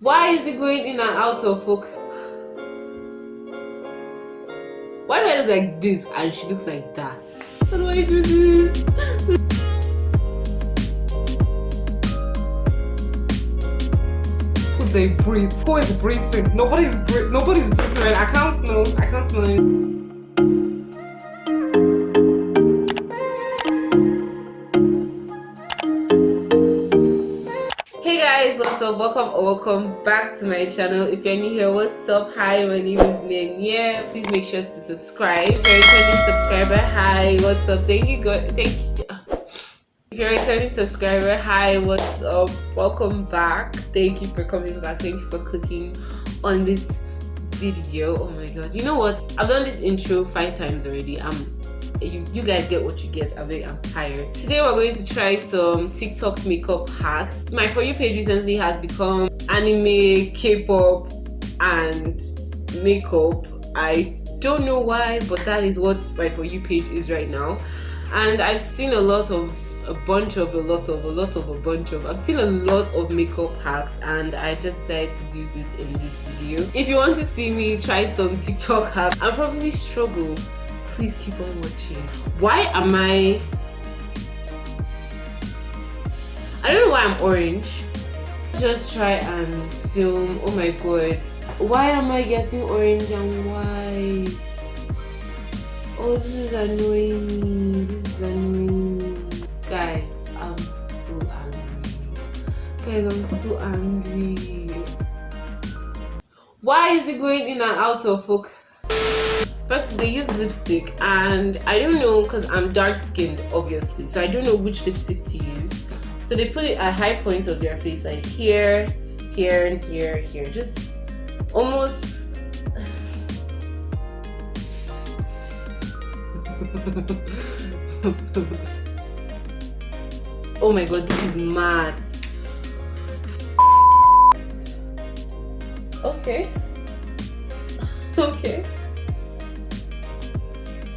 Why is it going in and out of focus? Why do I look like this and she looks like that? How do I do this? Who they breathe? Who is breathing? Nobody's breathing right. I can't smell it. Hey guys, what's up? Welcome back to my channel. If you're new here, what's up? Hi, my name is Nigerian. Please make sure to subscribe. If you're a returning subscriber, hi, what's up? Thank you. If you're a returning subscriber, hi, what's up? Welcome back. Thank you for coming back. Thank you for clicking on this video. Oh my god, you know what? I've done this intro 5 times already. You guys get what you get. I'm tired. Today we're going to try some TikTok makeup hacks. My For You page recently has become anime, K-pop, and makeup. I don't know why, but that is what my For You page is right now. And I've seen I've seen a lot of makeup hacks, and I just decided to do this in this video. If you want to see me try some TikTok hacks, I'll probably struggle. Please keep on watching. Why am I don't know why I'm orange. Just try and film. Oh my god, why am I getting orange and white? Oh, this is annoying me. Guys, I'm so angry. Why is it going in and out of focus? First, they use lipstick, and I don't know, because I'm dark skinned obviously, so I don't know which lipstick to use. So they put it at high points of their face, like here, here, and here, just almost oh my god, this is matte. Okay.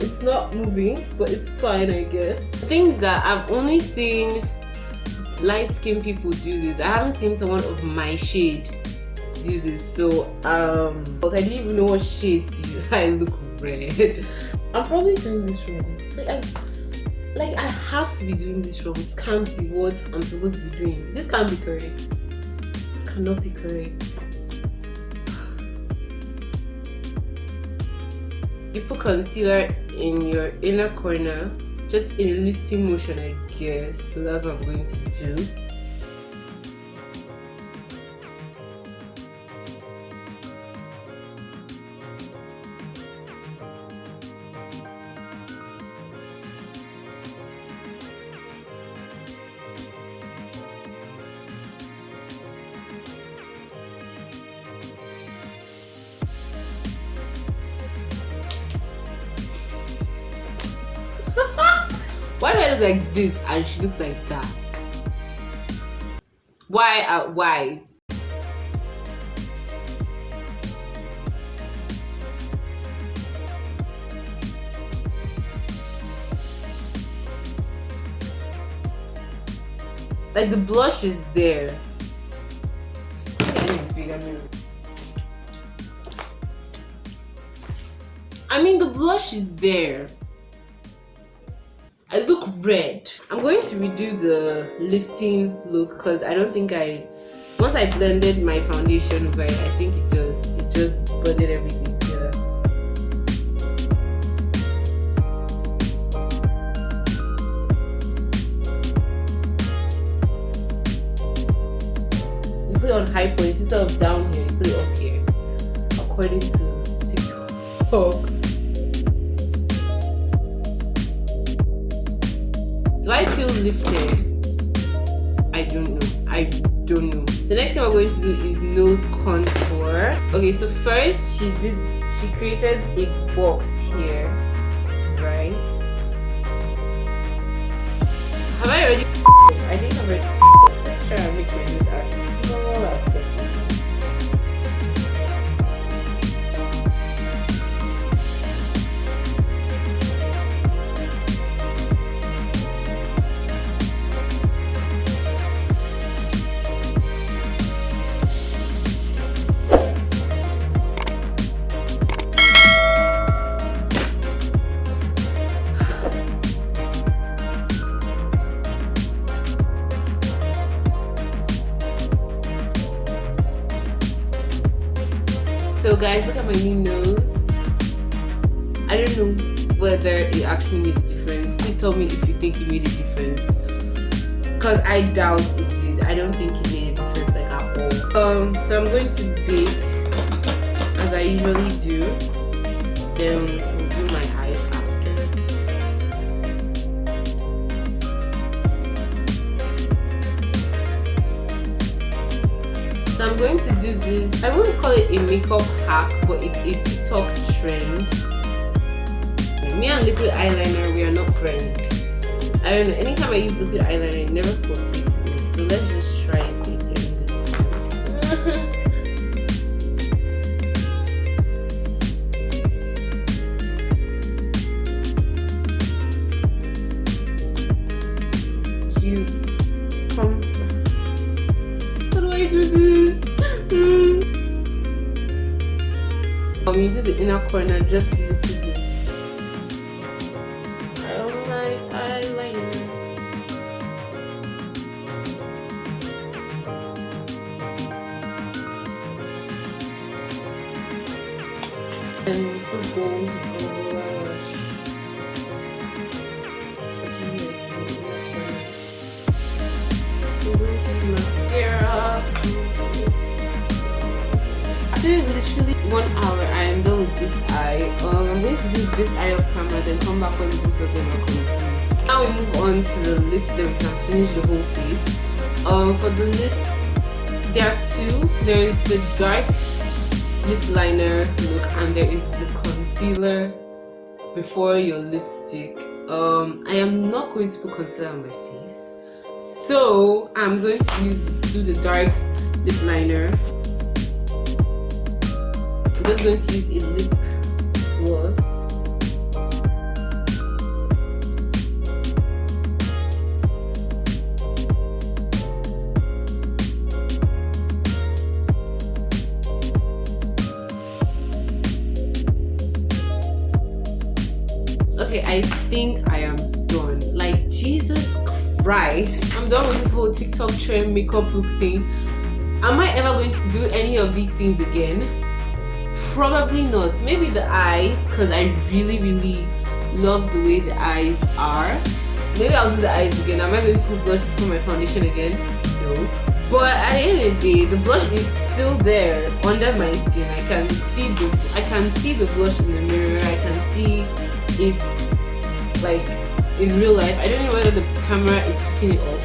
It's not moving, but it's fine, I guess. The thing is that I've only seen light-skinned people do this. I haven't seen someone of my shade do this. So, but I didn't even know what shade to use. I look red. I'm probably doing this wrong. I have to be doing this wrong. This can't be what I'm supposed to be doing. This can't be correct. This cannot be correct. You put concealer in your inner corner, just in a lifting motion, I guess. So that's what I'm going to do. Why do I look like this and she looks like that? Why? Like, the blush is there. I mean, the blush is there. I look red. I'm going to redo the lifting look, because I don't think once I blended my foundation over it, I think it just blended everything together. You put it on high points instead of down here, you put it up here, according to TikTok. Do I feel lifted? I don't know. The next thing we're going to do is nose contour. Okay, so first she created a box here, right? Have I already? I think I've already. Let's try and make my nose as small as possible. So guys, look at my new nose. I don't know whether it actually made a difference. Please tell me if you think it made a difference, because I doubt it did. I don't think it made a difference like at all. So I'm going to bake as I usually do, then we'll do my eyes after. So I'm going to do this. I wouldn't call it a makeup hack, but it's a TikTok trend. Me and liquid eyeliner, we are not friends. I don't know, anytime I use liquid eyeliner, it never cooperates with me. So let's just try it again this time. You come. How do I do this? You do the inner corner just a little bit. I don't like eyeliner. And we'll go blush. I'm going to use mascara. After literally 1 hour, I am done with this eye. I'm going to do this eye off camera, then come back when both of them are coming through. Now we move on to the lips, then we can finish the whole face. For the lips, there are two. There is the dark lip liner look, and there is the concealer before your lipstick. I am not going to put concealer on my face, so I'm going to do the dark lip liner. I'm just going to use a lip gloss. Okay, I think I am done. Like, Jesus Christ. I'm done with this whole TikTok trend makeup look thing. Am I ever going to do any of these things again? Probably not. Maybe the eyes, because I really love the way the eyes are. Maybe I'll do the eyes again. Am I going to put blush before my foundation again? No. But at the end of the day, the blush is still there under my skin. I can see the blush in the mirror. I can see it like in real life. I don't know whether the camera is picking it up,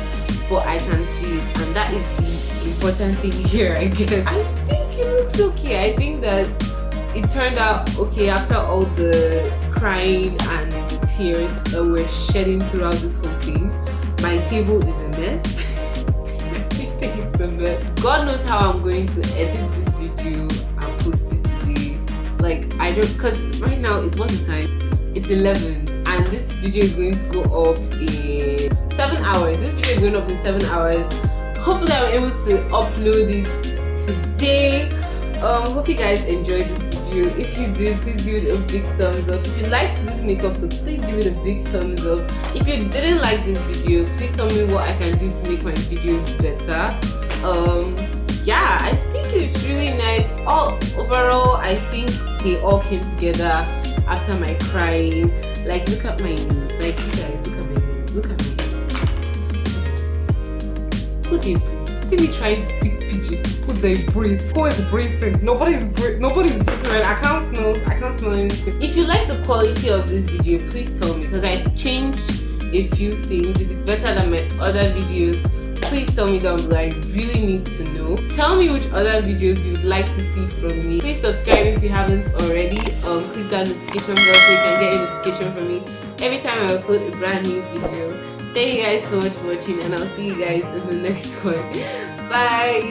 but I can see it, and that is the important thing here, I guess. I think it looks okay. I think that it turned out okay after all the crying and the tears that we're shedding throughout this whole thing. My table is a mess. Everything is a mess. God knows how I'm going to edit this video and post it today. Like, I don't, because right now it's what's the time? It's 11, and this video is going to go up in 7 hours. This video is going up in 7 hours. Hopefully I'm able to upload it today. Hope you guys enjoyed this video. If you did, please give it a big thumbs up. If you liked this makeup look, please give it a big thumbs up. If you didn't like this video, please tell me what I can do to make my videos better. Yeah, I think it's really nice. Overall, I think they all came together after my crying. Like, look at my nose. Like, you guys, look at my nose. Look at my nose. Look at it. See me trying to speak pidgin. Who they breathe? Who is breathing? Nobody's breathing right. I can't smell anything. If you like the quality of this video, please tell me, because I changed a few things. If it's better than my other videos, please tell me down below. I really need to know. Tell me which other videos you would like to see from me. Please subscribe if you haven't already. Click that notification bell so you can get a notification from me every time I upload a brand new video. Thank you guys so much for watching, and I'll see you guys in the next one. Bye.